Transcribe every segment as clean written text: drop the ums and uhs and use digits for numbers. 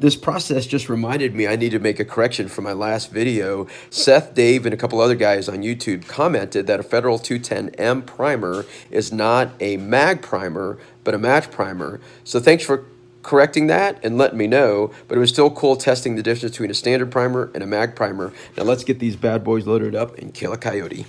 This process just reminded me I need to make a correction from my last video. Seth, Dave, and a couple other guys on YouTube commented that a Federal 210M primer is not a mag primer, but a match primer. So thanks for correcting that and letting me know, but it was still cool testing the difference between a standard primer and a mag primer. Now let's get these bad boys loaded up and kill a coyote.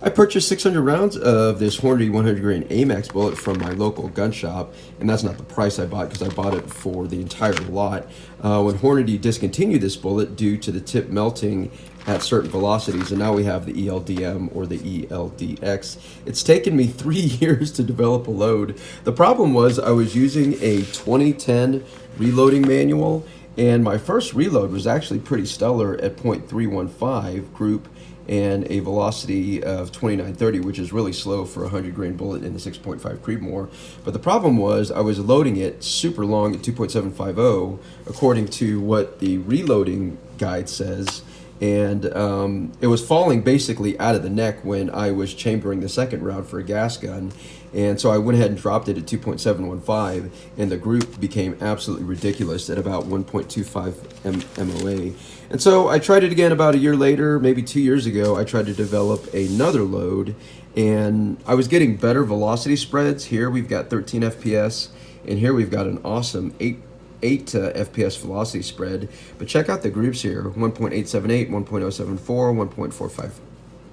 I purchased 600 rounds of this Hornady 100 grain AMax bullet from my local gun shop, and that's not the price I bought because I bought it for the entire lot. When Hornady discontinued this bullet due to the tip melting at certain velocities, and now we have the ELDM or the ELDX. It's taken me 3 years to develop a load. The problem was I was using a 2010 reloading manual, and my first reload was actually pretty stellar at .315 group and a velocity of 2930, which is really slow for a 100 grain bullet in the 6.5 Creedmoor. But the problem was I was loading it super long at 2.750 according to what the reloading guide says, and it was falling basically out of the neck when I was chambering the second round for a gas gun. And so I went ahead and dropped it at 2.715, and the group became absolutely ridiculous at about 1.25 MOA. And so I tried it again about a year later, maybe 2 years ago. I tried to develop another load, and I was getting better velocity spreads. Here we've got 13 FPS, and here we've got an awesome 8 FPS velocity spread. But check out the groups here: 1.878, 1.074, 1.45,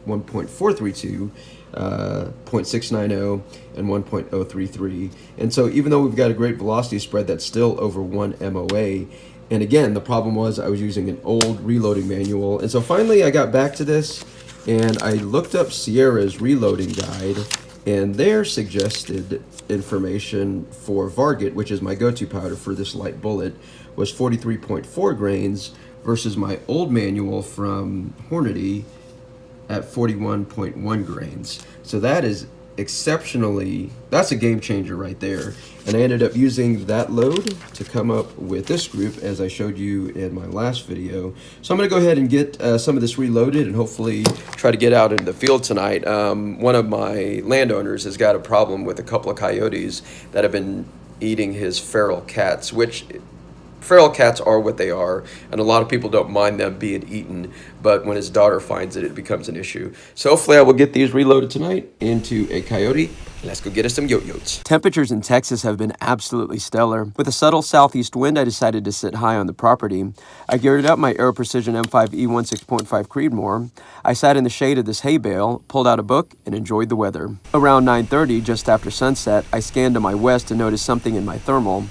1.432, 0.690, and 1.033. And so even though we've got a great velocity spread, that's still over 1 MOA. And again, the problem was I was using an old reloading manual. And so finally I got back to this, and I looked up Sierra's reloading guide, and their suggested information for Varget, which is my go-to powder for this light bullet, was 43.4 grains versus my old manual from Hornady at 41.1 grains. So that is exceptionally, that's a game changer right there. And I ended up using that load to come up with this group as I showed you in my last video. So I'm gonna go ahead and get some of this reloaded and hopefully try to get out into the field tonight. One of my landowners has got a problem with a couple of coyotes that have been eating his feral cats, which feral cats are what they are, and a lot of people don't mind them being eaten, but when his daughter finds it, it becomes an issue. So hopefully I will get these reloaded tonight into a coyote. Let's go get us some yo-yos. Temperatures in Texas have been absolutely stellar. With a subtle southeast wind, I decided to sit high on the property. I geared up my Aero Precision M5E1 6.5 Creedmoor. I sat in the shade of this hay bale, pulled out a book, and enjoyed the weather. Around 9:30, just after sunset, I scanned to my west and noticed something in my thermal.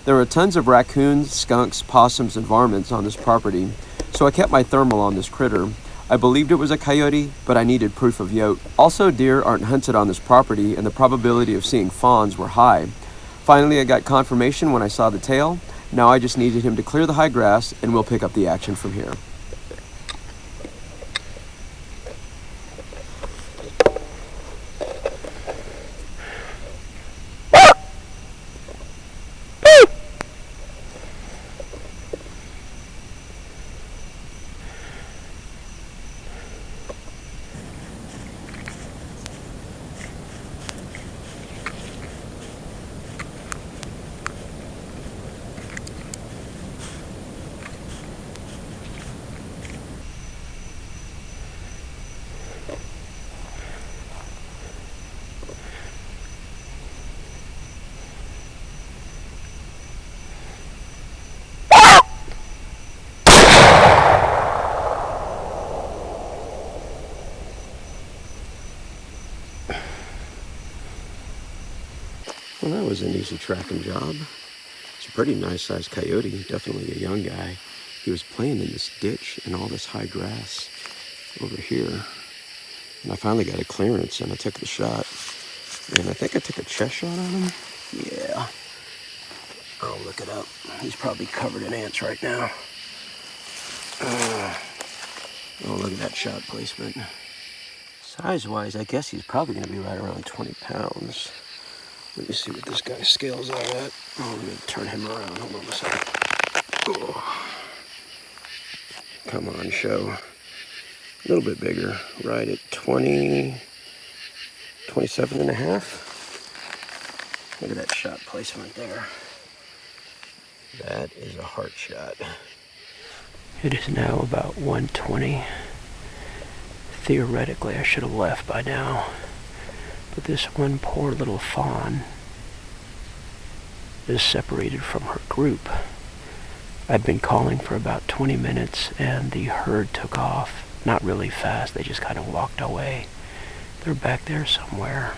There are tons of raccoons, skunks, possums, and varmints on this property, so I kept my thermal on this critter. I believed it was a coyote, but I needed proof of yote. Also, deer aren't hunted on this property, and the probability of seeing fawns were high. Finally, I got confirmation when I saw the tail. Now I just needed him to clear the high grass, and we'll pick up the action from here. Well, that was an easy tracking job. It's a pretty nice sized coyote, definitely a young guy. He was playing in this ditch and all this high grass over here. And I finally got a clearance and I took the shot. And I think I took a chest shot on him. Yeah. I'll look it up. He's probably covered in ants right now. Oh, look at that shot placement. Size-wise, I guess he's probably going to be right around 20 pounds. Let me see what this guy's scales are at. Oh, I'm going to turn him around. Hold on a second. Oh. Come on, show. A little bit bigger. Right at 20, 27 and a half. Look at that shot placement there. That is a heart shot. It is now about 1:20. Theoretically, I should have left by now. But this one poor little fawn is separated from her group. I'd been calling for about 20 minutes and the herd took off. Not really fast, they just kind of walked away. They're back there somewhere.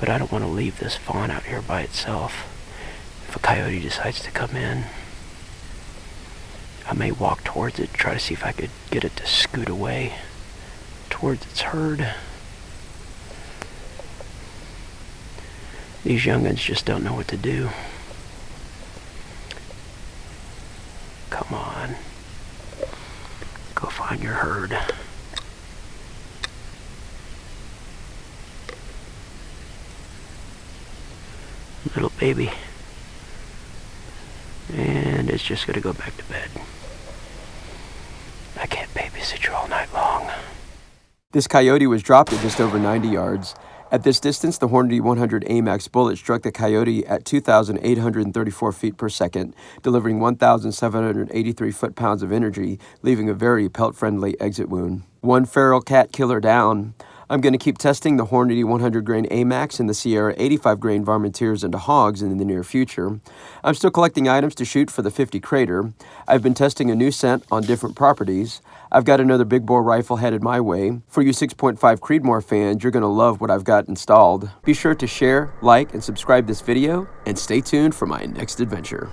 But I don't want to leave this fawn out here by itself. If a coyote decides to come in, I may walk towards it, try to see if I could get it to scoot away towards its herd. These young'uns just don't know what to do. Come on. Go find your herd. Little baby. And it's just gonna go back to bed. I can't babysit you all night long. This coyote was dropped at just over 90 yards. At this distance, the Hornady 100 AMax bullet struck the coyote at 2,834 feet per second, delivering 1,783 foot-pounds of energy, leaving a very pelt-friendly exit wound. One feral cat killer down. I'm going to keep testing the Hornady 100 grain AMax and the Sierra 85 grain Varminteers into hogs in the near future. I'm still collecting items to shoot for the 50 Crater. I've been testing a new scent on different properties. I've got another big bore rifle headed my way. For you 6.5 Creedmoor fans, you're going to love what I've got installed. Be sure to share, like, and subscribe this video, and stay tuned for my next adventure.